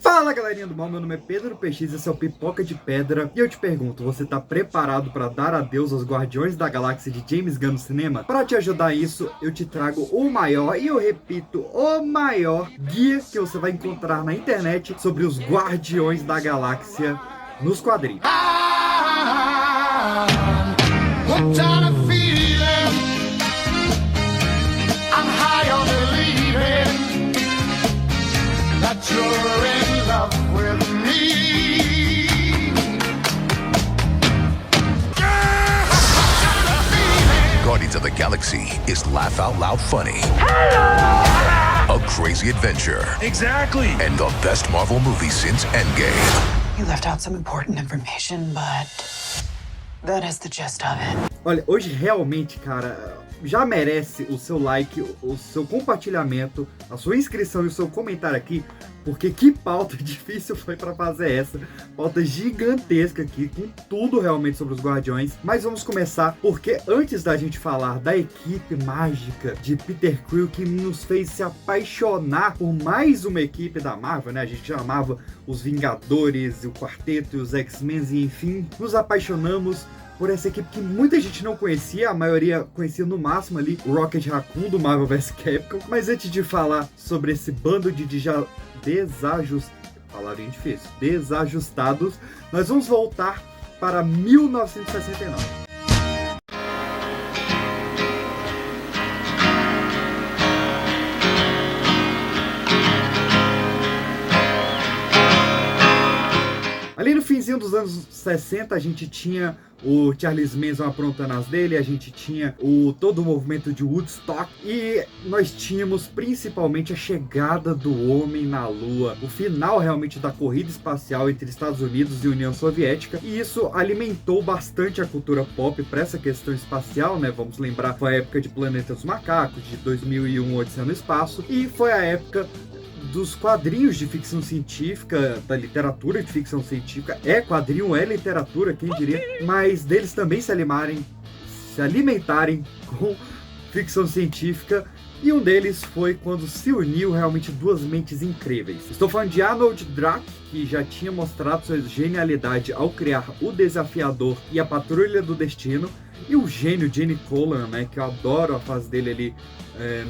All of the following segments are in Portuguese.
Fala galerinha do mal, meu nome é Pedro PX, esse é o Pipoca de Pedra. E eu te pergunto, você tá preparado para dar adeus aos Guardiões da Galáxia de James Gunn no cinema? Para te ajudar isso, eu te trago o maior, e eu repito, o maior guia que você vai encontrar na internet sobre os Guardiões da Galáxia nos quadrinhos. Guardians of the Galaxy is laugh out loud funny. A crazy adventure. Exactly. And the best Marvel movie since Endgame. You left out some important information, but that is the gist of it. Olha, hoje realmente, cara, já merece o seu like, o seu compartilhamento, a sua inscrição e o seu comentário aqui, porque que pauta difícil foi pra fazer essa. Pauta gigantesca aqui, com tudo realmente sobre os Guardiões. Mas vamos começar, porque antes da gente falar da equipe mágica de Peter Quill, que nos fez se apaixonar por mais uma equipe da Marvel, né? A gente já amava os Vingadores, o Quarteto e os X-Men, e enfim, nos apaixonamos por essa equipe que muita gente não conhecia, a maioria conhecia no máximo ali o Rocket Raccoon do Marvel vs Capcom. Mas antes de falar sobre esse bando de desajustados, nós vamos voltar para 1969. Ali no finzinho dos anos 60, a gente tinha o Charles Manson aprontando as dele, a gente tinha todo o movimento de Woodstock, e nós tínhamos principalmente a chegada do homem na Lua, o final realmente da corrida espacial entre Estados Unidos e União Soviética, e isso alimentou bastante a cultura pop para essa questão espacial, né? Vamos lembrar, foi a época de Planeta dos Macacos, de 2001, Odisseia no Espaço, e foi a época dos quadrinhos de ficção científica, da literatura de ficção científica. Quadrinho é literatura, quem diria, mas deles também se alimentarem com ficção científica, e um deles foi quando se uniu realmente duas mentes incríveis. Estou falando de Arnold Drake, que já tinha mostrado sua genialidade ao criar o Desafiador e a Patrulha do Destino, e o gênio Gene Colan, né, que eu adoro a fase dele ali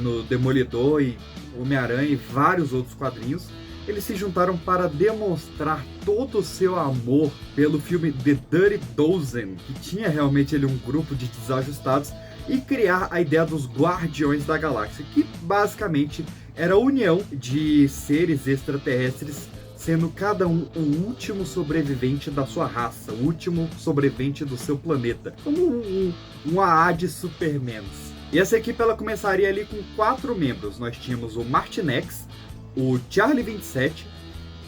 no Demolidor e Homem-Aranha e vários outros quadrinhos. Eles se juntaram para demonstrar todo o seu amor pelo filme The Dirty Dozen, que tinha realmente ali um grupo de desajustados, e criar a ideia dos Guardiões da Galáxia, que basicamente era a união de seres extraterrestres, sendo cada um o último sobrevivente da sua raça, o último sobrevivente do seu planeta, como um AA de Supermans. E essa equipe ela começaria ali com 4 membros. Nós tínhamos o Martinex, o Charlie 27,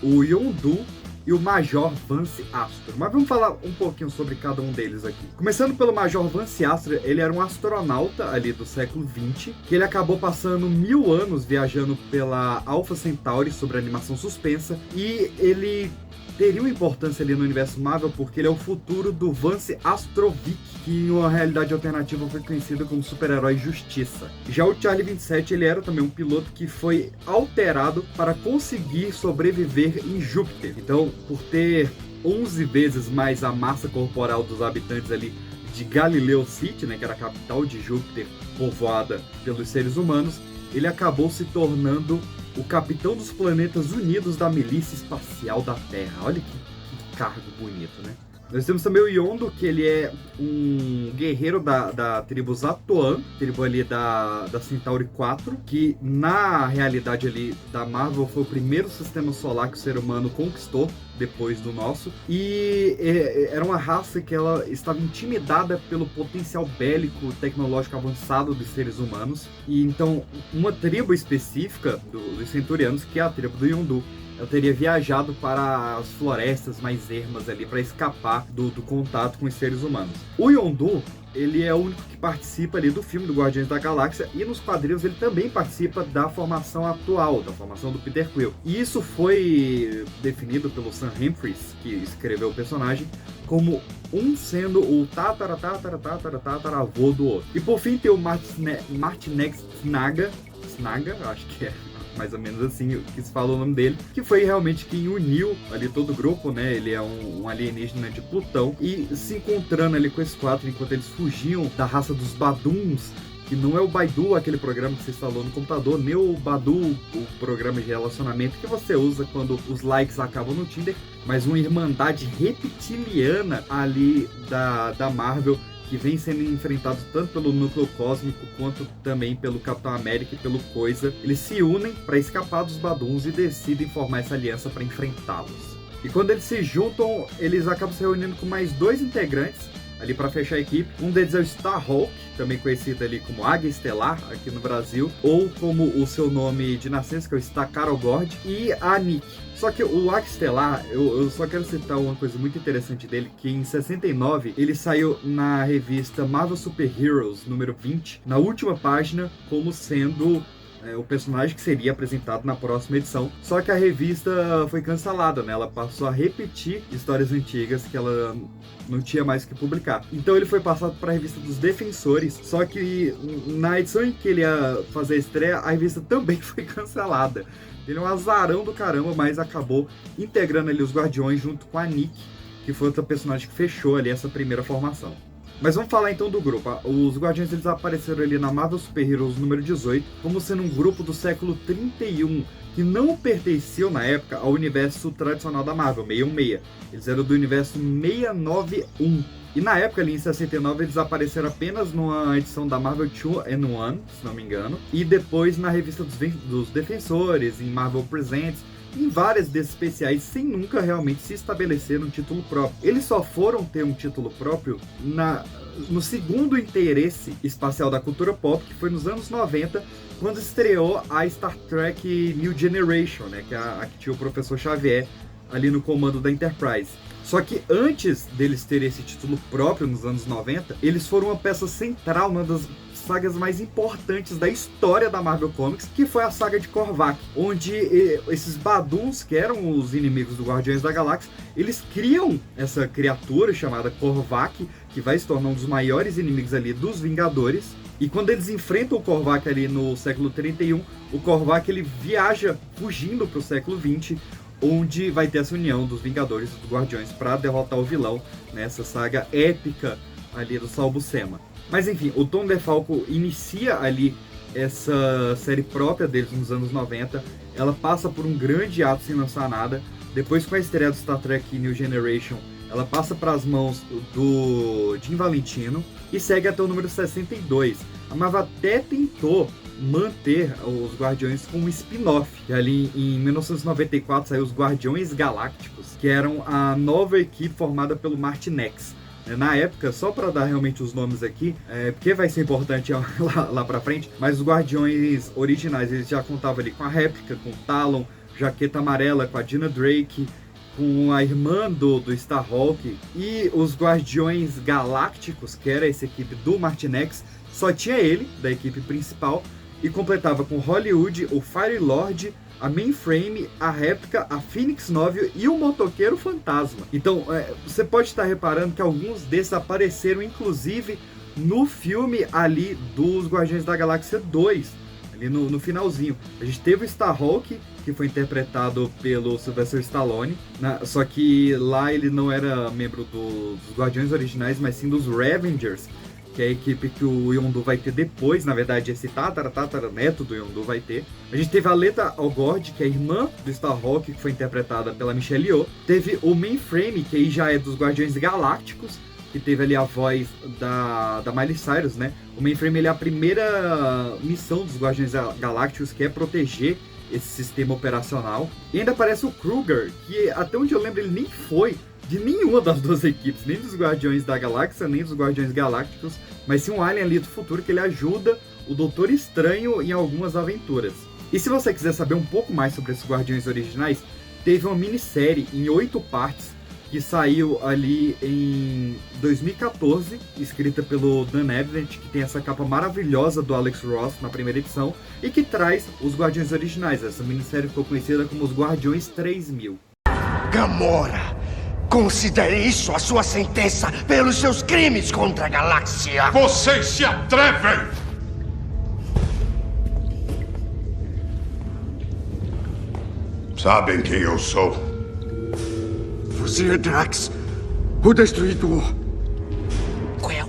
o Yondu e o Major Vance Astro. Mas vamos falar um pouquinho sobre cada um deles aqui. Começando pelo Major Vance Astro, ele era um astronauta ali do século 20, que ele acabou passando 1000 anos viajando pela Alpha Centauri sobre animação suspensa, e ele teria uma importância ali no universo Marvel porque ele é o futuro do Vance Astrovic, que em uma realidade alternativa foi conhecido como super-herói Justiça. Já o Charlie 27, ele era também um piloto que foi alterado para conseguir sobreviver em Júpiter. Então, por ter 11 vezes mais a massa corporal dos habitantes ali de Galileu City, né, que era a capital de Júpiter, povoada pelos seres humanos, ele acabou se tornando o capitão dos planetas unidos da milícia espacial da Terra. Olha que cargo bonito, né? Nós temos também o Yondu, que ele é um guerreiro da tribo Zatoan, tribo ali da Centauri 4, que na realidade ali da Marvel foi o primeiro sistema solar que o ser humano conquistou depois do nosso, e era uma raça que ela estava intimidada pelo potencial bélico tecnológico avançado dos seres humanos. E então uma tribo específica dos Centurianos, que é a tribo do Yondu, eu teria viajado para as florestas mais ermas ali para escapar do contato com os seres humanos. O Yondu, ele é o único que participa ali do filme do Guardiões da Galáxia, e nos quadrinhos ele também participa da formação atual, da formação do Peter Quill. E isso foi definido pelo Sam Humphries, que escreveu o personagem, como um sendo o tataravô do outro. E por fim tem o Martinex Snaga, acho que é mais ou menos assim que se fala o nome dele, que foi realmente quem uniu ali todo o grupo, né? Ele é um alienígena de Plutão, e se encontrando ali com esses 4 enquanto eles fugiam da raça dos Baduns, que não é o Baidu, aquele programa que você instalou no computador, nem o Badu, o programa de relacionamento que você usa quando os likes acabam no Tinder, mas uma irmandade reptiliana ali da Marvel, que vem sendo enfrentado tanto pelo Núcleo Cósmico quanto também pelo Capitão América e pelo Coisa. Eles se unem para escapar dos Baduns e decidem formar essa aliança para enfrentá-los. E quando eles se juntam, eles acabam se reunindo com mais 2 integrantes ali para fechar a equipe. Um deles é o Starhawk, também conhecido ali como Águia Estelar aqui no Brasil, ou como o seu nome de nascença, que é o Star-Lord, e a Nick. Só que o Águia Estelar, eu só quero citar uma coisa muito interessante dele, que em 69 ele saiu na revista Marvel Super Heroes número 20, na última página, como sendo o personagem que seria apresentado na próxima edição. Só que a revista foi cancelada, né? Ela passou a repetir histórias antigas que ela não tinha mais o que publicar. Então ele foi passado para a revista dos Defensores, só que na edição em que ele ia fazer a estreia, a revista também foi cancelada. Ele é um azarão do caramba, mas acabou integrando ali os Guardiões junto com a Nick, que foi outra personagem que fechou ali essa primeira formação. Mas vamos falar então do grupo. Os Guardiões, eles apareceram ali na Marvel Super Heroes número 18, como sendo um grupo do século 31, que não pertenciam na época ao universo tradicional da Marvel, 616. Eles eram do universo 691. E na época, ali em 69, eles apareceram apenas numa edição da Marvel 2-in-1, se não me engano, e depois na revista dos Defensores, em Marvel Presents, em várias desses especiais, sem nunca realmente se estabelecer um título próprio. Eles só foram ter um título próprio no segundo interesse espacial da cultura pop, que foi nos anos 90, quando estreou a Star Trek New Generation, né, que é a que tinha o Professor Xavier ali no comando da Enterprise. Só que antes deles terem esse título próprio, nos anos 90, eles foram uma peça central, uma das sagas mais importantes da história da Marvel Comics, que foi a saga de Korvac, onde esses Baduns, que eram os inimigos do Guardiões da Galáxia, eles criam essa criatura chamada Korvac, que vai se tornar um dos maiores inimigos ali dos Vingadores. E quando eles enfrentam o Korvac ali no século 31, o Korvac ele viaja fugindo para o século 20, onde vai ter essa união dos Vingadores e dos Guardiões para derrotar o vilão nessa saga épica ali do Saul Buscema. Mas enfim, o Tom DeFalco inicia ali essa série própria deles nos anos 90. Ela passa por um grande ato sem lançar nada. Depois, com a estreia do Star Trek New Generation, ela passa para as mãos do Jim Valentino e segue até o número 62. A Marvel até tentou manter os Guardiões como um spin-off, que ali em 1994 saiu os Guardiões Galácticos, que eram a nova equipe formada pelo Martinex. Na época, só para dar realmente os nomes aqui, porque vai ser importante lá pra frente, mas os Guardiões originais, eles já contavam ali com a Réplica, com o Talon, Jaqueta Amarela, com a Dina Drake, com a irmã do Starhawk, e os Guardiões Galácticos, que era essa equipe do Martinex, só tinha ele, da equipe principal, e completava com Hollywood, o Fire Lord, a Mainframe, a Réplica, a Phoenix 9 e o Motoqueiro Fantasma. Então, você pode estar reparando que alguns desses apareceram, inclusive, no filme ali dos Guardiões da Galáxia 2, ali no finalzinho. A gente teve o Starhawk, que foi interpretado pelo Sylvester Stallone, só que lá ele não era membro dos Guardiões originais, mas sim dos Revengers, que é a equipe que o Yondu vai ter depois. Na verdade, esse tataraneto do Yondu vai ter. A gente teve a Leta Algord, que é a irmã do Starhawk, que foi interpretada pela Michelle Yeoh. Teve o Mainframe, que aí já é dos Guardiões Galácticos, que teve ali a voz da Miley Cyrus, né? O Mainframe, ele é a primeira missão dos Guardiões Galácticos, que é proteger esse sistema operacional. E ainda aparece o Kruger, que até onde eu lembro ele nem foi de nenhuma das duas equipes, nem dos Guardiões da Galáxia, nem dos Guardiões Galácticos, mas sim um alien ali do futuro que ele ajuda o Doutor Estranho em algumas aventuras. E se você quiser saber um pouco mais sobre esses Guardiões originais, teve uma minissérie em 8 partes que saiu ali em 2014, escrita pelo Dan Abnett, que tem essa capa maravilhosa do Alex Ross na primeira edição, e que traz os Guardiões originais. Essa minissérie ficou conhecida como os Guardiões 3000. Gamora! Considere isso a sua sentença pelos seus crimes contra a galáxia! Vocês se atrevem! Sabem quem eu sou? Você é Drax, o Destruidor.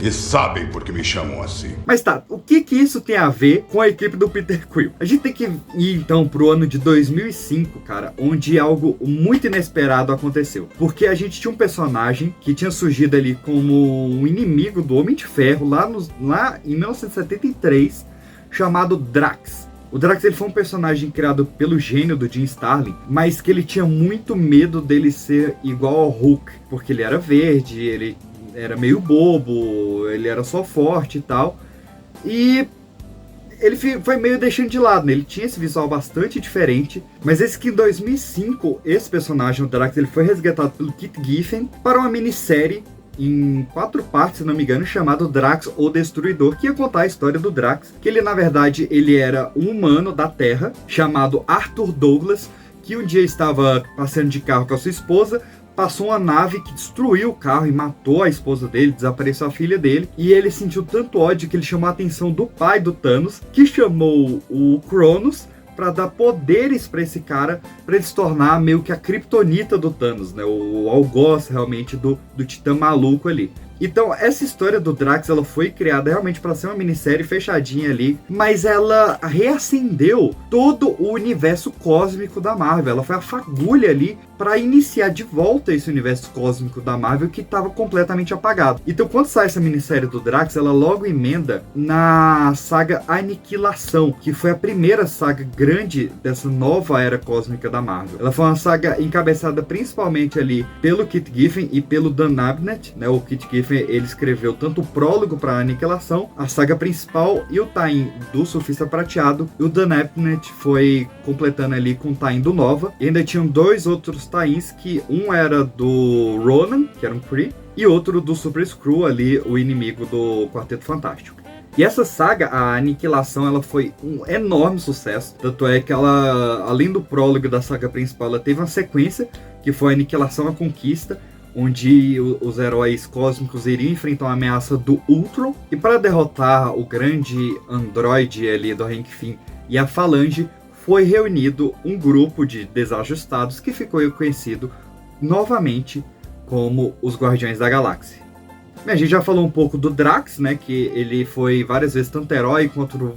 E sabem por que me chamam assim. Mas tá, o que isso tem a ver com a equipe do Peter Quill? A gente tem que ir então pro ano de 2005, cara, onde algo muito inesperado aconteceu. Porque a gente tinha um personagem que tinha surgido ali como um inimigo do Homem de Ferro lá em 1973, chamado Drax. O Drax ele foi um personagem criado pelo gênio do Jim Starlin, mas que ele tinha muito medo dele ser igual ao Hulk, porque ele era verde, ele era meio bobo, ele era só forte e tal. E ele foi meio deixando de lado, né? Ele tinha esse visual bastante diferente. Mas esse que em 2005, esse personagem, o Drax, ele foi resgatado pelo Kit Giffen para uma minissérie em 4 partes, se não me engano, chamado Drax, o Destruidor, que ia contar a história do Drax, que ele, na verdade, ele era um humano da Terra, chamado Arthur Douglas, que um dia estava passeando de carro com a sua esposa, passou uma nave que destruiu o carro e matou a esposa dele, desapareceu a filha dele, e ele sentiu tanto ódio que ele chamou a atenção do pai do Thanos, que chamou o Cronos para dar poderes para esse cara, para ele se tornar meio que a kryptonita do Thanos, né? O algoz realmente do Titã maluco ali. Então, essa história do Drax, ela foi criada realmente para ser uma minissérie fechadinha ali, mas ela reacendeu todo o universo cósmico da Marvel. Ela foi a fagulha ali para iniciar de volta esse universo cósmico da Marvel que estava completamente apagado. Então, quando sai essa minissérie do Drax, ela logo emenda na saga Aniquilação, que foi a primeira saga grande dessa nova era cósmica da Marvel. Ela foi uma saga encabeçada principalmente ali pelo Kit Giffen e pelo Dan Abnett, né? O Kit Giffen ele escreveu tanto o prólogo para a Aniquilação, a saga principal e o tie-in do Surfista Prateado, e o Dan Abnett foi completando ali com o tie-in do Nova, e ainda tinham 2 outros tie-ins, que um era do Ronan, que era um Kree, e outro do Super Skrull ali, o inimigo do Quarteto Fantástico. E essa saga, a Aniquilação, ela foi um enorme sucesso, tanto é que ela, além do prólogo da saga principal, ela teve uma sequência, que foi a Aniquilação à Conquista, onde os heróis cósmicos iriam enfrentar uma ameaça do Ultron, e para derrotar o grande androide ali do Hank Pym e a Falange, foi reunido um grupo de desajustados que ficou conhecido novamente como os Guardiões da Galáxia. A gente já falou um pouco do Drax, né, que ele foi várias vezes tanto herói quanto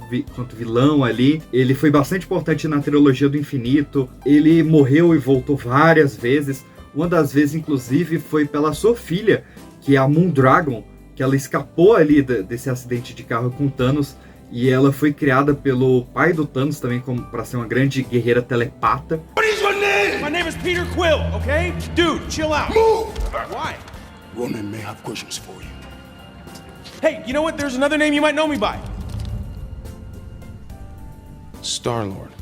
vilão ali. Ele foi bastante importante na trilogia do infinito, ele morreu e voltou várias vezes. Uma das vezes, inclusive, foi pela sua filha, que é a Moondragon, que ela escapou ali desse acidente de carro com Thanos, e ela foi criada pelo pai do Thanos também para ser uma grande guerreira telepata. What is your name? My name is Peter Quill, okay? Dude, chill out. Move! Why? Ronan may have questions for you. Hey, you know what? There's another name you might know me by. Star-Lord.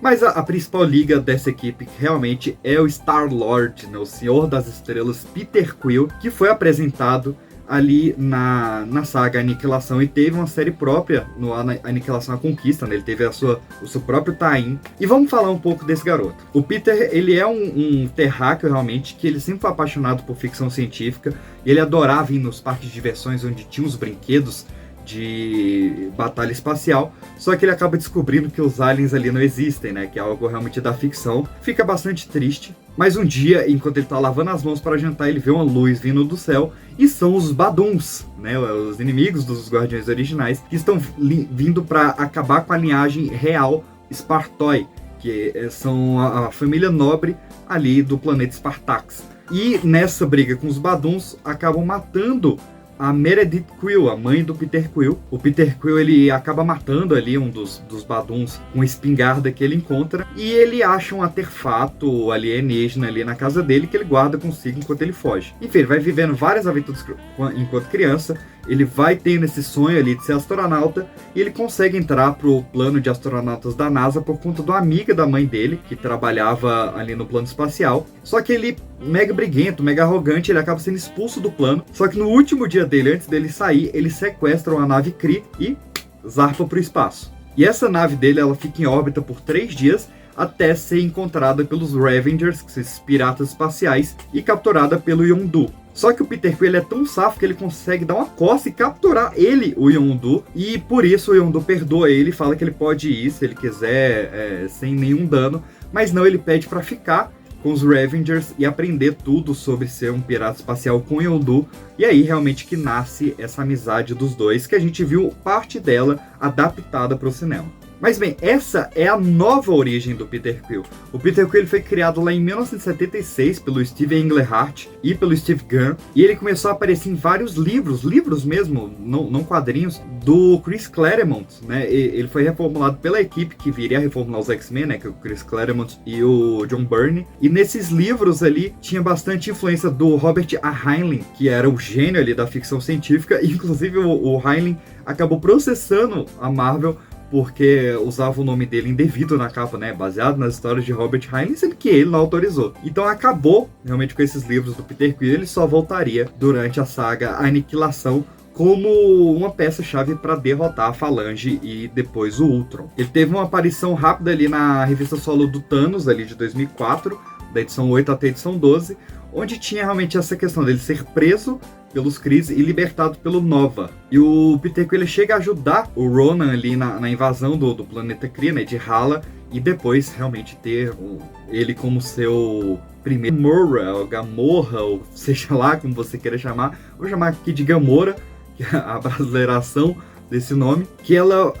Mas a principal liga dessa equipe realmente é o Star-Lord, né, o Senhor das Estrelas Peter Quill, que foi apresentado ali na saga Aniquilação e teve uma série própria no Aniquilação à Conquista, né? Ele teve o seu próprio tie-in. E vamos falar um pouco desse garoto. O Peter, ele é um terráqueo realmente, que ele sempre foi apaixonado por ficção científica, e ele adorava ir nos parques de diversões onde tinha os brinquedos de batalha espacial, só que ele acaba descobrindo que os aliens ali não existem, né, que é algo realmente da ficção. Fica bastante triste, mas um dia, enquanto ele tá lavando as mãos para jantar, ele vê uma luz vindo do céu, e são os Baduns, né, os inimigos dos Guardiões originais, que estão vindo para acabar com a linhagem real Spartoi, que são a família nobre ali do planeta Spartax. E nessa briga com os Baduns, acabam matando a Meredith Quill, a mãe do Peter Quill. O Peter Quill, ele acaba matando ali um dos Baduns com uma espingarda que ele encontra, e ele acha um artefato alienígena ali na casa dele que ele guarda consigo enquanto ele foge. Enfim, ele vai vivendo várias aventuras enquanto criança. Ele vai tendo esse sonho ali de ser astronauta, e ele consegue entrar pro plano de astronautas da NASA por conta de uma amiga da mãe dele, que trabalhava ali no plano espacial. Só que ele, mega briguento, mega arrogante, ele acaba sendo expulso do plano. Só que no último dia dele, antes dele sair, ele sequestra uma nave Kree e zarpa pro espaço. E essa nave dele, ela fica em órbita por 3 dias, até ser encontrada pelos Revengers, que são esses piratas espaciais, e capturada pelo Yondu. Só que o Peter Quill é tão safo que ele consegue dar uma coça e capturar ele, o Yondu, e por isso o Yondu perdoa ele e fala que ele pode ir se ele quiser, sem nenhum dano, mas não, ele pede pra ficar com os Revengers e aprender tudo sobre ser um pirata espacial com o Yondu, e aí realmente que nasce essa amizade dos dois, que a gente viu parte dela adaptada para o cinema. Mas bem, essa é a nova origem do Peter Quill. O Peter Quill foi criado lá em 1976 pelo Steve Englehart e pelo Steve Gunn, e ele começou a aparecer em vários livros mesmo, não quadrinhos, do Chris Claremont, né? Ele foi reformulado pela equipe que viria a reformular os X-Men, né? Que é o Chris Claremont e o John Byrne. E nesses livros ali tinha bastante influência do Robert A. Heinlein, que era o gênio ali da ficção científica. Inclusive o Heinlein acabou processando a Marvel porque usava o nome dele indevido na capa, né, baseado nas histórias de Robert Heinlein, sendo que ele não autorizou. Então acabou realmente com esses livros do Peter Quill, ele só voltaria durante a saga Aniquilação como uma peça-chave para derrotar a Falange e depois o Ultron. Ele teve uma aparição rápida ali na revista solo do Thanos, ali de 2004, da edição 8 até a edição 12, onde tinha realmente essa questão dele ser preso pelos Kree e libertado pelo Nova. E o Peter Quill chega a ajudar o Ronan ali na invasão do planeta Kree, né, de Hala, e depois realmente ter ele como seu primeiro Gamorra, ou seja lá como você queira chamar, vou chamar aqui de Gamora, que é a brasileiração desse nome, que ela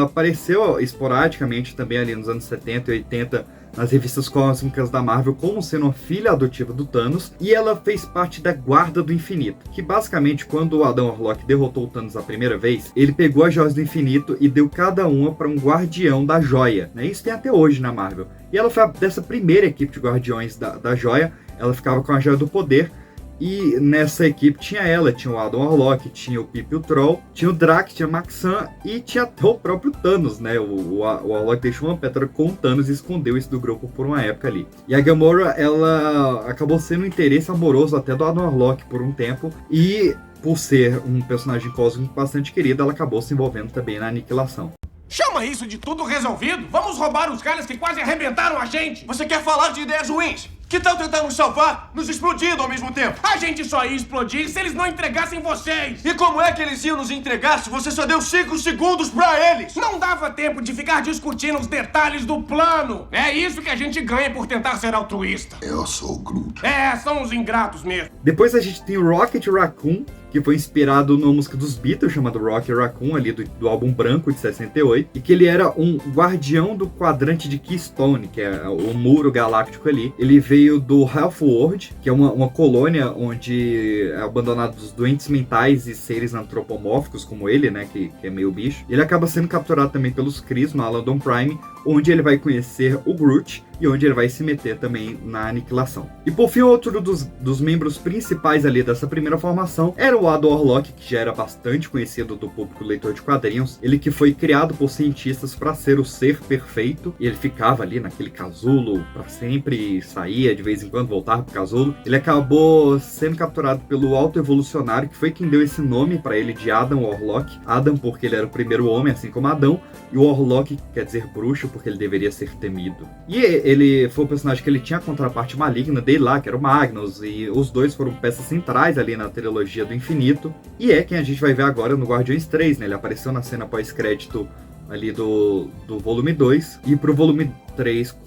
apareceu esporadicamente também ali nos anos 70 e 80 nas revistas cósmicas da Marvel como sendo uma filha adotiva do Thanos, e ela fez parte da Guarda do Infinito, que basicamente quando o Adam Warlock derrotou o Thanos a primeira vez, ele pegou as joias do infinito e deu cada uma para um guardião da joia, né? Isso tem até hoje na Marvel. E ela foi dessa primeira equipe de guardiões da joia, ela ficava com a joia do poder. E nessa equipe tinha o Adam Warlock, tinha o Pip o Troll, tinha o Drax, tinha o Maxan e tinha até o próprio Thanos, né? O Warlock deixou uma pedra com o Thanos e escondeu isso do grupo por uma época ali. E a Gamora, ela acabou sendo um interesse amoroso até do Adam Warlock por um tempo, e por ser um personagem cósmico bastante querido, ela acabou se envolvendo também na Aniquilação. Chama isso de tudo resolvido? Vamos roubar os caras que quase arrebentaram a gente! Você quer falar de ideias ruins? Que tal tentar nos salvar, nos explodindo ao mesmo tempo? A gente só ia explodir se eles não entregassem vocês! E como é que eles iam nos entregar se você só deu 5 segundos pra eles? Não dava tempo de ficar discutindo os detalhes do plano! É isso que a gente ganha por tentar ser altruísta! Eu sou o Groot. São os ingratos mesmo! Depois a gente tem o Rocket Raccoon, que foi inspirado numa música dos Beatles, chamada Rocket Raccoon, ali do álbum branco de 68, e que ele era um guardião do quadrante de Keystone, que é o muro galáctico ali. Ele veio do Healthworld, que é uma colônia onde é abandonados doentes mentais e seres antropomórficos como ele, né, que é meio bicho. Ele acaba sendo capturado também pelos Kree no Aladon Prime, onde ele vai conhecer o Groot e onde ele vai se meter também na Aniquilação. E por fim, outro dos membros principais ali dessa primeira formação era o Adam Warlock, que já era bastante conhecido do público leitor de quadrinhos. Ele que foi criado por cientistas para ser o ser perfeito, e ele ficava ali naquele casulo para sempre, saía de vez em quando, voltava pro casulo. Ele acabou sendo capturado pelo Alto Evolucionário, que foi quem deu esse nome para ele de Adam Warlock. Adam porque ele era o primeiro homem, assim como Adão, e o Warlock quer dizer bruxo porque ele deveria ser temido. E ele foi o personagem que ele tinha a contraparte maligna dele lá, que era o Magnus, e os dois foram peças centrais ali na trilogia do infinito, e é quem a gente vai ver agora no Guardiões 3, né? Ele apareceu na cena pós-crédito ali do volume 2, e pro volume 3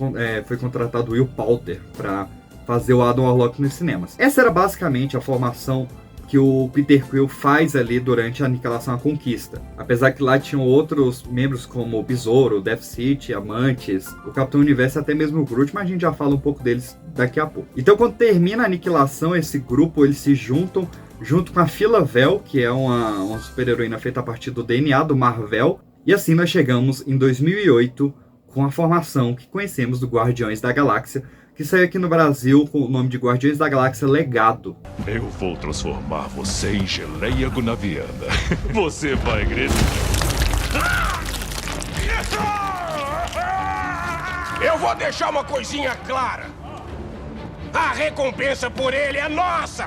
foi contratado Will Poulter para fazer o Adam Warlock nos cinemas. Essa era basicamente a formação que o Peter Quill faz ali durante a Aniquilação à Conquista. Apesar que lá tinham outros membros como o Besouro, Death City, Amantes, o Capitão Universo e até mesmo o Groot, mas a gente já fala um pouco deles daqui a pouco. Então quando termina a Aniquilação, esse grupo eles se juntam junto com a Phyla-Vell, que é uma super-heroína feita a partir do DNA do Mar-Vell, e assim nós chegamos em 2008 com a formação que conhecemos do Guardiões da Galáxia, que saiu aqui no Brasil com o nome de Guardiões da Galáxia Legado. Eu vou transformar você em geleia gunaviana. Você vai gritar. Eu vou deixar uma coisinha clara. A recompensa por ele é nossa.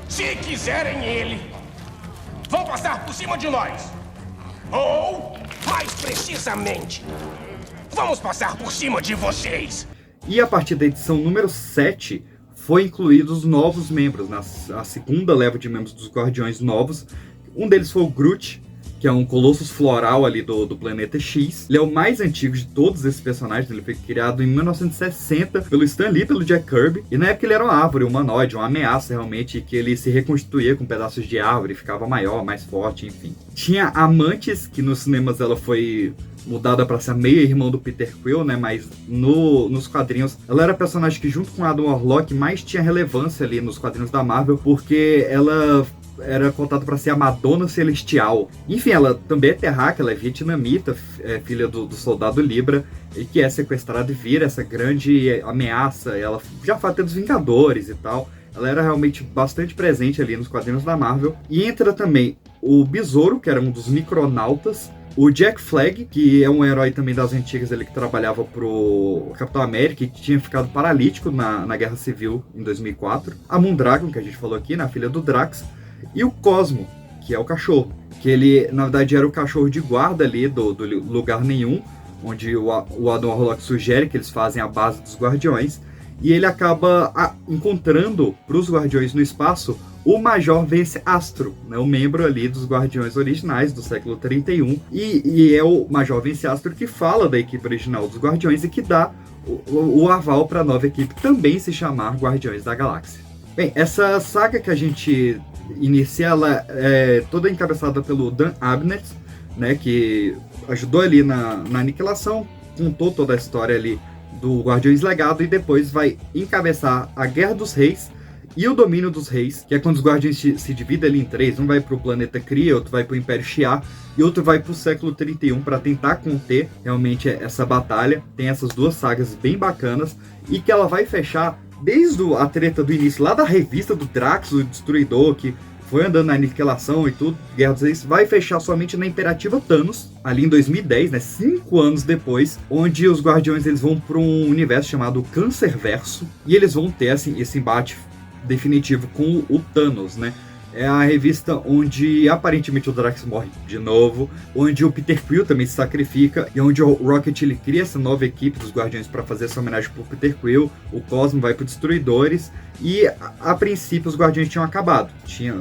Se quiserem ele, vão passar por cima de nós. Ou, mais precisamente, Vamos passar por cima de vocês! E a partir da edição número 7, foi incluídos novos membros, a segunda leva de membros dos Guardiões novos. Um deles foi o Groot, que é um Colossus floral ali do planeta X. Ele é o mais antigo de todos esses personagens. Ele foi criado em 1960 pelo Stan Lee e pelo Jack Kirby. E na época ele era uma árvore, um humanoide, uma ameaça realmente, que ele se reconstituía com pedaços de árvore, ficava maior, mais forte, enfim. Tinha a Mantis, que nos cinemas ela foi mudada para ser meia-irmã do Peter Quill, né? Mas nos quadrinhos ela era a personagem que, junto com a Adam Warlock, mais tinha relevância ali nos quadrinhos da Marvel, porque ela era contada para ser a Madonna Celestial. Enfim, ela também é terráquea, ela é vietnamita, filha do soldado Libra, e que é sequestrada e vira essa grande ameaça. Ela já faz até dos Vingadores e tal. Ela era realmente bastante presente ali nos quadrinhos da Marvel. E entra também o Besouro, que era um dos Micronautas, o Jack Flag, que é um herói também das antigas, ele que trabalhava pro Capitão América e que tinha ficado paralítico na Guerra Civil em 2004. A Moondragon, que a gente falou aqui, né, a filha do Drax. E o Cosmo, que é o cachorro. Que ele, na verdade, era o cachorro de guarda ali do Lugar Nenhum, onde o Adam Warlock sugere que eles fazem a base dos Guardiões. E ele acaba encontrando para os Guardiões no espaço o Major Vance Astro, né, o membro ali dos Guardiões originais do século 31. E é o Major Vance Astro que fala da equipe original dos Guardiões e que dá o aval para a nova equipe também se chamar Guardiões da Galáxia. Bem, essa saga que a gente inicia, ela é toda encabeçada pelo Dan Abnett, né, que ajudou ali na aniquilação, contou toda a história ali do Guardiões Legado e depois vai encabeçar a Guerra dos Reis e o Domínio dos Reis, que é quando os Guardiões se dividem ali em três. Um vai pro planeta Kree, outro vai pro Império Shi'ar e outro vai pro século 31 para tentar conter realmente essa batalha. Tem essas duas sagas bem bacanas e que ela vai fechar desde a treta do início, lá da revista do Drax, o Destruidor, que foi andando na aniquilação e tudo, Guerra dos Reis, vai fechar somente na Imperativa Thanos, ali em 2010, né, 5 anos depois, onde os Guardiões eles vão para um universo chamado Cancerverso, e eles vão ter assim, esse embate definitivo com o Thanos, né? É a revista onde aparentemente o Drax morre de novo, onde o Peter Quill também se sacrifica e onde o Rocket ele cria essa nova equipe dos Guardiões para fazer essa homenagem pro Peter Quill. O Cosmo vai pro Destruidores e a princípio os Guardiões tinham acabado,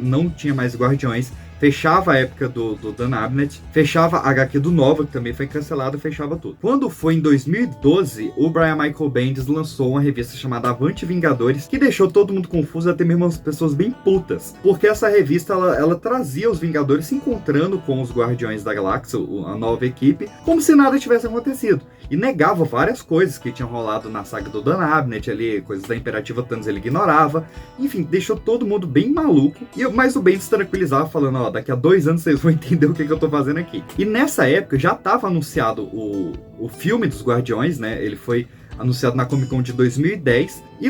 não tinha mais Guardiões. Fechava a época do Dan Abnett, fechava a HQ do Nova, que também foi cancelada, fechava tudo. Quando foi em 2012, o Brian Michael Bendis lançou uma revista chamada Avante Vingadores, que deixou todo mundo confuso, até mesmo as pessoas bem putas. Porque essa revista, ela trazia os Vingadores se encontrando com os Guardiões da Galáxia, a nova equipe, como se nada tivesse acontecido. E negava várias coisas que tinham rolado na saga do Dan Abnett ali, coisas da Imperativa Thanos ele ignorava. Enfim, deixou todo mundo bem maluco. Mas o Bendis tranquilizava, falando, ó, daqui a 2 anos vocês vão entender o que eu tô fazendo aqui. E nessa época já estava anunciado o filme dos Guardiões, né? Ele foi anunciado na Comic Con de 2010. E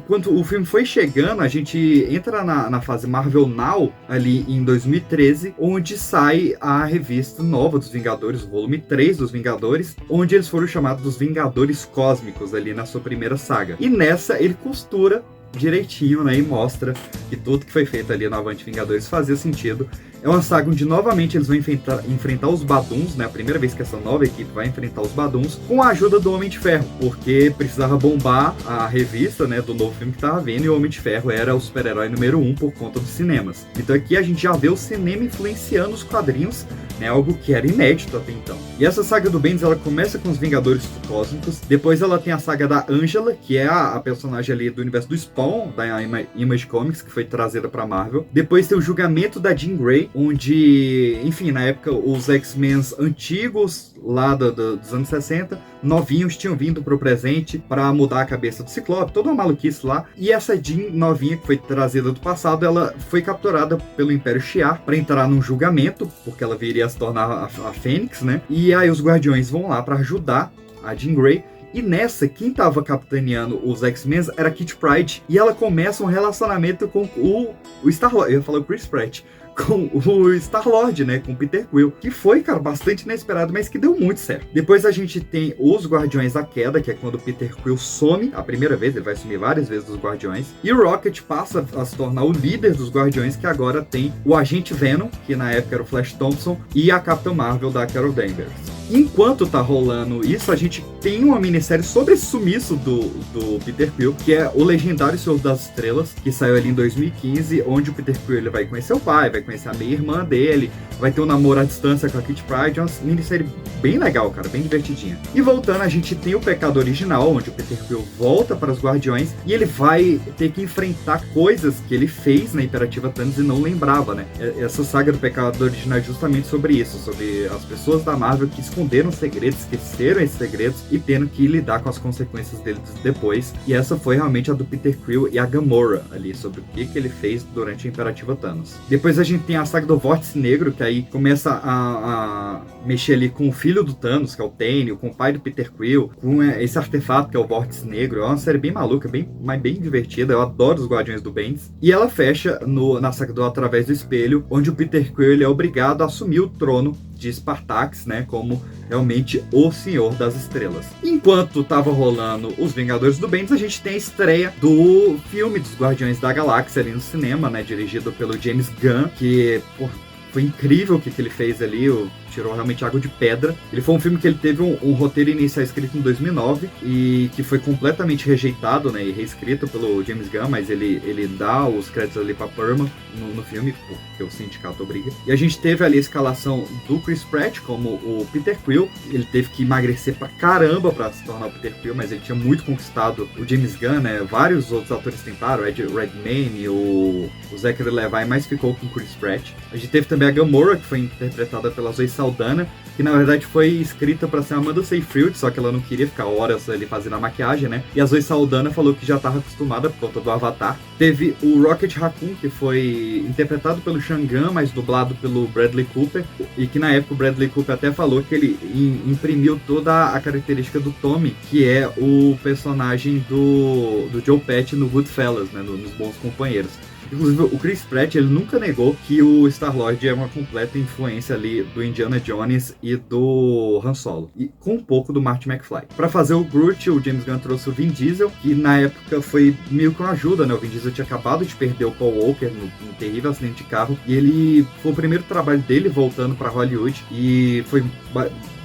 quando o filme foi chegando, a gente entra na fase Marvel Now, ali em 2013, onde sai a revista nova dos Vingadores, o volume 3 dos Vingadores, onde eles foram chamados dos Vingadores Cósmicos, ali na sua primeira saga. E nessa ele costura direitinho, né, e mostra que tudo que foi feito ali no Avante Vingadores fazia sentido. É uma saga onde novamente eles vão enfrentar os Baduns, né, a primeira vez que essa nova equipe vai enfrentar os Baduns, com a ajuda do Homem de Ferro, porque precisava bombar a revista, né, do novo filme que tava vindo, e o Homem de Ferro era o super-herói número 1 por conta dos cinemas. Então aqui a gente já vê o cinema influenciando os quadrinhos, né, algo que era inédito até então. E essa saga do Bendis, ela começa com os Vingadores Cósmicos, depois ela tem a saga da Angela, que é a personagem ali do universo do Spawn, da Image Comics, que foi trazida pra Marvel. Depois tem o julgamento da Jean Grey, onde, enfim, na época os X-Men antigos, lá dos anos 60, novinhos, tinham vindo pro presente para mudar a cabeça do Ciclope, toda uma maluquice lá. E essa Jean novinha, que foi trazida do passado, ela foi capturada pelo Império Shi'ar para entrar num julgamento, porque ela viria a se tornar a Fênix, né? E aí os Guardiões vão lá para ajudar a Jean Grey. E nessa, quem tava capitaneando os X-Men era a Kitty Pryde. E ela começa um relacionamento com o Star-Lord. Eu ia falar o Chris Pratt. com o Star-Lord, né, com o Peter Quill, que foi, cara, bastante inesperado, mas que deu muito certo. Depois a gente tem os Guardiões da Queda, que é quando o Peter Quill some, a primeira vez, ele vai sumir várias vezes dos Guardiões, e o Rocket passa a se tornar o líder dos Guardiões, que agora tem o Agente Venom, que na época era o Flash Thompson, e a Capitã Marvel da Carol Danvers. Enquanto tá rolando isso, a gente tem uma minissérie sobre esse sumiço do Peter Quill, que é o Legendário Senhor das Estrelas, que saiu ali em 2015, onde o Peter Quill ele vai conhecer o pai, vai conhecer a meia-irmã dele, vai ter um namoro à distância com a Kitty Pryde, é uma minissérie bem legal, cara, bem divertidinha. E voltando, a gente tem o Pecado Original, onde o Peter Quill volta para os Guardiões, e ele vai ter que enfrentar coisas que ele fez na Imperativa Thanos e não lembrava, né? Essa saga do Pecado Original é justamente sobre isso, sobre as pessoas da Marvel que esconderam segredos, esqueceram esses segredos e tendo que lidar com as consequências deles depois. E essa foi realmente a do Peter Quill e a Gamora ali, sobre o que ele fez durante a Imperativa Thanos. Depois a gente tem a saga do Vórtice Negro, que aí começa a mexer ali com o filho do Thanos, que é o Tênio, com o pai do Peter Quill, com esse artefato que é o Vórtice Negro. É uma série bem maluca, mas bem divertida. Eu adoro os Guardiões do Bendis. E ela fecha na saga do Através do Espelho, onde o Peter Quill ele é obrigado a assumir o trono de Spartax, né, como realmente o Senhor das Estrelas. Enquanto tava rolando os Vingadores do Bendis, a gente tem a estreia do filme dos Guardiões da Galáxia ali no cinema, né, dirigido pelo James Gunn, que foi incrível o que ele fez ali, tirou realmente água de pedra. Ele foi um filme que ele teve um roteiro inicial escrito em 2009 e que foi completamente rejeitado, né, e reescrito pelo James Gunn, mas ele dá os créditos ali pra Paramount no filme, porque o sindicato obriga. E a gente teve ali a escalação do Chris Pratt como o Peter Quill. Ele teve que emagrecer pra caramba pra se tornar o Peter Quill, mas ele tinha muito conquistado o James Gunn, né, vários outros atores tentaram, o Ed Redmayne, o Zachary Levi, mas ficou com o Chris Pratt. A gente teve também a Gamora, que foi interpretada pela Zoe Saldana, que na verdade foi escrita para ser a Amanda Seyfried, só que ela não queria ficar horas ali fazendo a maquiagem, né? E a Zoe Saldana falou que já estava acostumada por conta do Avatar. Teve o Rocket Raccoon, que foi interpretado pelo Shangan, mas dublado pelo Bradley Cooper, e que na época o Bradley Cooper até falou que ele imprimiu toda a característica do Tommy, que é o personagem do Joe Pesci no Goodfellas, né? Nos Bons Companheiros. Inclusive, o Chris Pratt, ele nunca negou que o Star-Lord é uma completa influência ali do Indiana Jones e do Han Solo, e com um pouco do Marty McFly. Para fazer o Groot, o James Gunn trouxe o Vin Diesel, que na época foi meio que uma ajuda, né? O Vin Diesel tinha acabado de perder o Paul Walker num terrível acidente de carro, e ele foi o primeiro trabalho dele voltando para Hollywood, e foi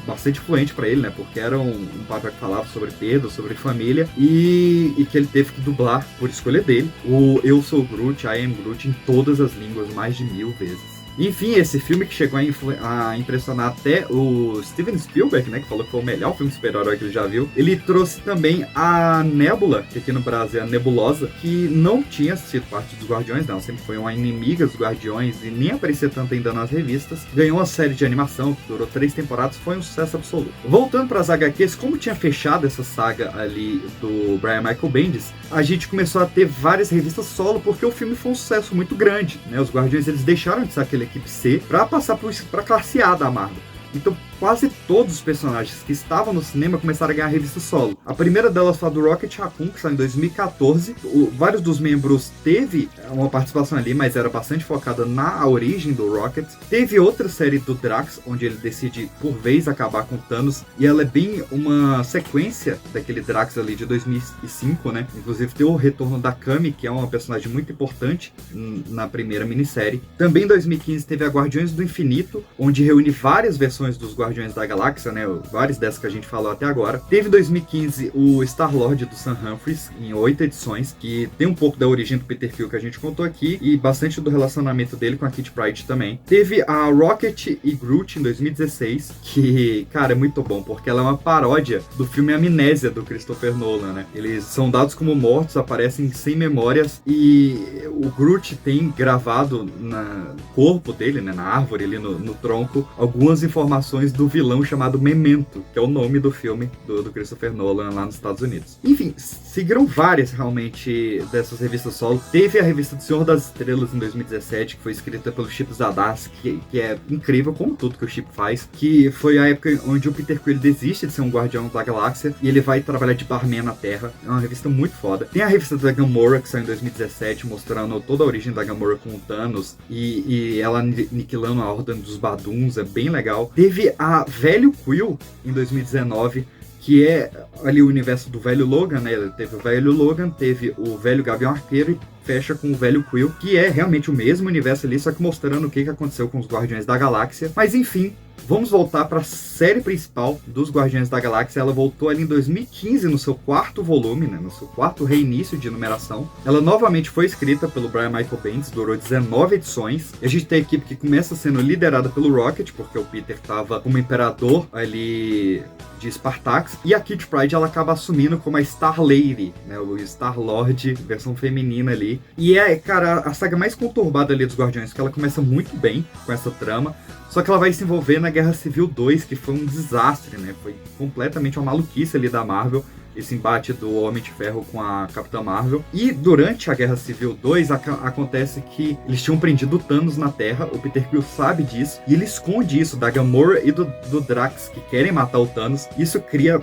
bastante influente pra ele, né, porque era um papel que falava sobre perda, sobre família, e que ele teve que dublar por escolha dele o Eu Sou Groot, I Am Groot, em todas as línguas, mais de 1000 vezes. Enfim, esse filme que chegou a impressionar até o Steven Spielberg, né, que falou que foi o melhor filme de super-herói que ele já viu. Ele trouxe também a Nebula, que aqui no Brasil é a Nebulosa, que não tinha sido parte dos Guardiões, não, sempre foi uma inimiga dos Guardiões e nem aparecia tanto ainda nas revistas. Ganhou uma série de animação que durou 3 temporadas, foi um sucesso absoluto. Voltando para as HQs, como tinha fechado essa saga ali do Brian Michael Bendis, a gente começou a ter várias revistas solo, porque o filme foi um sucesso muito grande, né? Os Guardiões, eles deixaram de ser aquele equipe C para passar para a classe A da Marvel. Então, quase todos os personagens que estavam no cinema começaram a ganhar revista solo. A primeira delas foi a do Rocket Raccoon, que saiu em 2014. Vários dos membros teve uma participação ali, mas era bastante focada na origem do Rocket. Teve outra série do Drax, onde ele decide, por vez, acabar com Thanos. E ela é bem uma sequência daquele Drax ali de 2005, né? Inclusive, tem o retorno da Kami, que é uma personagem muito importante na primeira minissérie. Também em 2015 teve a Guardiões do Infinito, onde reúne várias versões dos Guardiões da Galáxia, né? Várias dessas que a gente falou até agora. Teve em 2015 o Star-Lord do Sam Humphries, em 8 edições, que tem um pouco da origem do Peter Quill que a gente contou aqui, e bastante do relacionamento dele com a Kitty Pryde também. Teve a Rocket e Groot em 2016, que, cara, é muito bom, porque ela é uma paródia do filme Amnésia, do Christopher Nolan, né? Eles são dados como mortos, aparecem sem memórias, e o Groot tem gravado no corpo dele, né, na árvore, ali no tronco, algumas informações do vilão chamado Memento, que é o nome do filme do Christopher Nolan lá nos Estados Unidos. Enfim, seguiram várias realmente dessas revistas solo. Teve a revista do Senhor das Estrelas em 2017, que foi escrita pelo Chip Zdarsky, que é incrível como tudo que o Chip faz, que foi a época onde o Peter Quill desiste de ser um guardião da galáxia e ele vai trabalhar de barman na Terra. É uma revista muito foda. Tem a revista da Gamora, que saiu em 2017, mostrando toda a origem da Gamora com o Thanos e ela aniquilando a Ordem dos Baduns, é bem legal. Teve a Velho Quill em 2019, que é ali o universo do Velho Logan, né? Teve o Velho Logan, teve o Velho Gavião Arqueiro e fecha com o Velho Quill, que é realmente o mesmo universo ali, só que mostrando o que aconteceu com os Guardiões da Galáxia. Mas enfim, vamos voltar para a série principal dos Guardiões da Galáxia. Ela voltou ali em 2015 no seu 4º volume, né, no seu 4º reinício de numeração. Ela novamente foi escrita pelo Brian Michael Bendis, durou 19 edições. E a gente tem a equipe que começa sendo liderada pelo Rocket, porque o Peter estava como imperador ali de Spartax, e a Kitty Pryde ela acaba assumindo como a Star Lady, né, o Star Lord, versão feminina ali. E é, cara, a saga mais conturbada ali dos Guardiões, que ela começa muito bem com essa trama, só que ela vai se envolver na Guerra Civil 2, que foi um desastre, né, foi completamente uma maluquice ali da Marvel, esse embate do Homem de Ferro com a Capitã Marvel. E durante a Guerra Civil 2 acontece que eles tinham prendido o Thanos na Terra, o Peter Quill sabe disso, e ele esconde isso da Gamora e do Drax, que querem matar o Thanos. Isso cria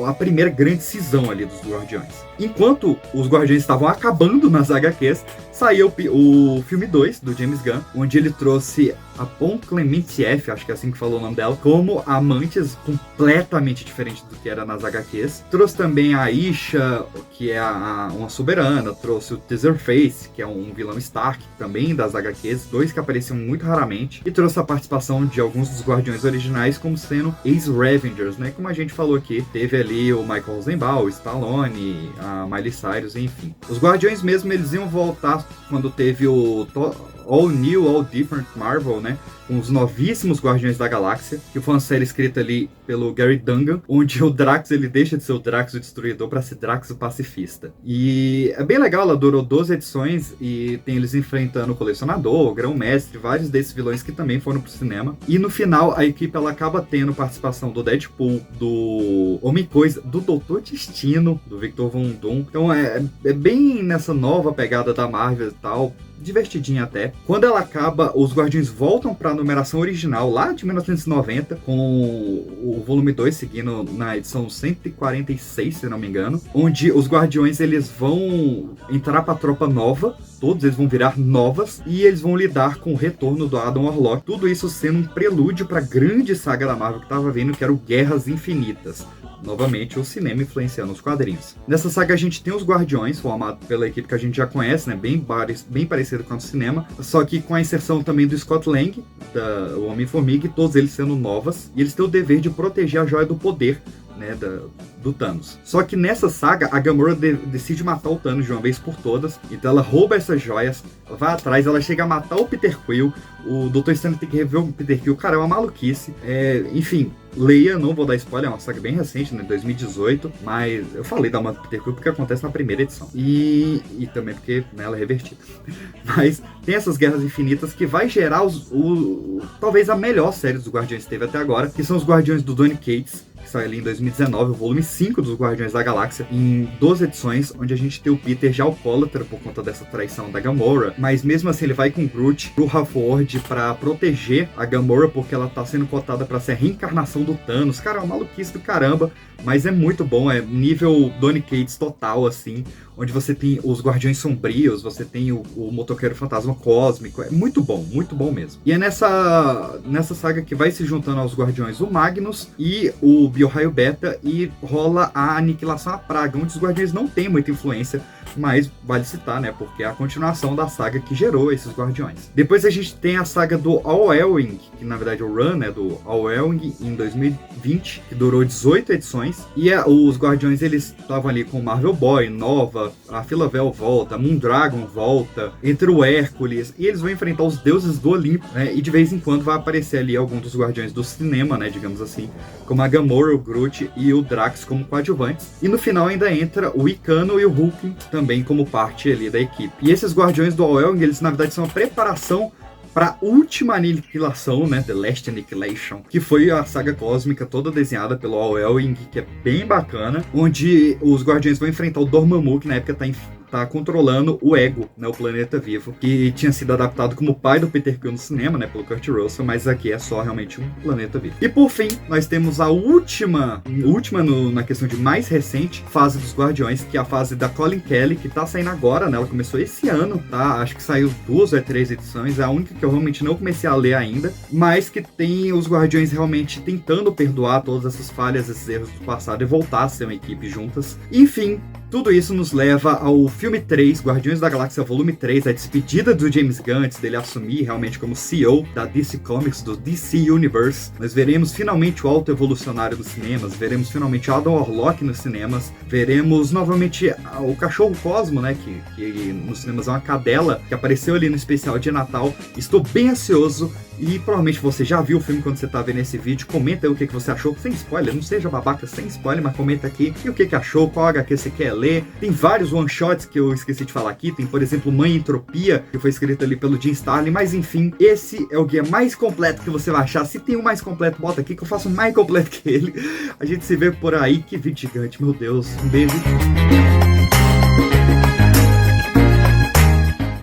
a primeira grande cisão ali dos Guardiões. Enquanto os Guardiões estavam acabando nas HQs, saiu o filme 2 do James Gunn, onde ele trouxe a Pom Klementieff, acho que é assim que falou o nome dela, como amantes completamente diferente do que era nas HQs. Trouxe também a Isha, que é uma soberana, trouxe o Taserface, que é um vilão Stark, também das HQs, dois que apareciam muito raramente, e trouxe a participação de alguns dos Guardiões originais como sendo ex-Ravengers, né? Como a gente falou aqui, teve ali o Michael Rosenbaum, o Stallone, a Miley Cyrus, enfim. Os Guardiões mesmo, eles iam voltar quando teve o All New, All Different Marvel, né? Com os novíssimos Guardiões da Galáxia, que foi uma série escrita ali pelo Gary Dungan, onde o Drax, ele deixa de ser o Drax o Destruidor para ser Drax o Pacifista. E é bem legal, ela durou 12 edições e tem eles enfrentando o Colecionador, o Grão-Mestre, vários desses vilões que também foram pro cinema. E no final, a equipe ela acaba tendo participação do Deadpool, do Homem-Coisa, do Doutor Destino, do Victor Von Doom. Então é bem nessa nova pegada da Marvel e tal, divertidinha até. Quando ela acaba, os Guardiões voltam para a numeração original, lá de 1990, com o volume 2 seguindo na edição 146, se não me engano, onde os Guardiões eles vão entrar para a tropa nova, todos eles vão virar novas, e eles vão lidar com o retorno do Adam Warlock, tudo isso sendo um prelúdio para a grande saga da Marvel que estava vindo, que era o Guerras Infinitas. Novamente, o cinema influenciando os quadrinhos. Nessa saga a gente tem os Guardiões, formado pela equipe que a gente já conhece, né? Bem parecido com o cinema, só que com a inserção também do Scott Lang, o Homem-Formiga, e todos eles sendo novas, e eles têm o dever de proteger a Joia do Poder, né, do Thanos. Só que nessa saga, a Gamora decide matar o Thanos de uma vez por todas, então ela rouba essas joias, ela vai atrás, ela chega a matar o Peter Quill, o Dr. Stanley tem que rever o Peter Quill, cara, é uma maluquice. Enfim, leia, não vou dar spoiler, é uma saga bem recente, né, 2018, mas eu falei da morte do Peter Quill porque acontece na primeira edição, e também porque, né, ela é revertida. Mas tem essas Guerras Infinitas que vai gerar talvez a melhor série dos Guardiões que teve até agora, que são os Guardiões do Donny Cates, que saiu ali em 2019, o volume 5 dos Guardiões da Galáxia, em 12 edições, onde a gente tem o Peter já alcoólatra por conta dessa traição da Gamora, mas mesmo assim ele vai com o Groot pro Half-World pra proteger a Gamora, porque ela tá sendo cotada pra ser a reencarnação do Thanos. Cara, é uma maluquice do caramba, mas é muito bom, é nível Donny Cates total, assim, onde você tem os Guardiões Sombrios, você tem o Motoqueiro Fantasma Cósmico, é muito bom mesmo. E é nessa saga que vai se juntando aos Guardiões o Magnus e o Bioraio Beta, e rola a aniquilação à Praga, onde os Guardiões não têm muita influência, mas vale citar, né, porque é a continuação da saga que gerou esses Guardiões. Depois a gente tem a saga do All-Elwing, que na verdade é o run, né, do All-Elwing, em 2020, que durou 18 edições, e os Guardiões eles estavam ali com Marvel Boy, Nova, a Philavel volta, a Moondragon volta, entre o Hércules, e eles vão enfrentar os deuses do Olimpo, né, e de vez em quando vai aparecer ali algum dos Guardiões do cinema, né, digamos assim, como a Gamora, o Groot e o Drax como coadjuvantes, e no final ainda entra o Icano e o Hulk também como parte ali da equipe. E esses Guardiões do All-Elwing, eles na verdade são a preparação pra última aniquilação, né, The Last Annihilation, que foi a saga cósmica toda desenhada pelo Al Ewing, que é bem bacana, onde os Guardiões vão enfrentar o Dormammu, que na época tá controlando o Ego, né, o planeta vivo, que tinha sido adaptado como pai do Peter Quill no cinema, né, pelo Kurt Russell, mas aqui é só realmente um planeta vivo. E por fim, nós temos a última na questão de mais recente fase dos Guardiões, que é a fase da Colleen Kelly, que tá saindo agora, né, ela começou esse ano, tá, acho que saiu 2 ou 3 edições, é a única que eu realmente não comecei a ler ainda, mas que tem os Guardiões realmente tentando perdoar todas essas falhas, esses erros do passado e voltar a ser uma equipe juntas. Enfim, tudo isso nos leva ao filme 3, Guardiões da Galáxia Volume 3, a despedida do James Gunn antes dele assumir realmente como CEO da DC Comics, do DC Universe. Nós veremos finalmente o Alto Evolucionário nos cinemas, veremos finalmente Adam Warlock nos cinemas, veremos novamente o Cachorro Cosmo, né, que nos cinemas é uma cadela, que apareceu ali no especial de Natal. Estou bem ansioso. E provavelmente você já viu o filme quando você tá vendo esse vídeo. Comenta aí o que você achou, sem spoiler, não seja babaca, sem spoiler, mas comenta aqui e o que achou, qual HQ você quer ler. Tem vários one-shots que eu esqueci de falar aqui, tem por exemplo Mãe Entropia, que foi escrito ali pelo Jim Starlin, mas enfim, esse é o guia mais completo que você vai achar. Se tem um mais completo, bota aqui que eu faço mais completo que ele. A gente se vê por aí, que vídeo gigante, meu Deus, um beijo.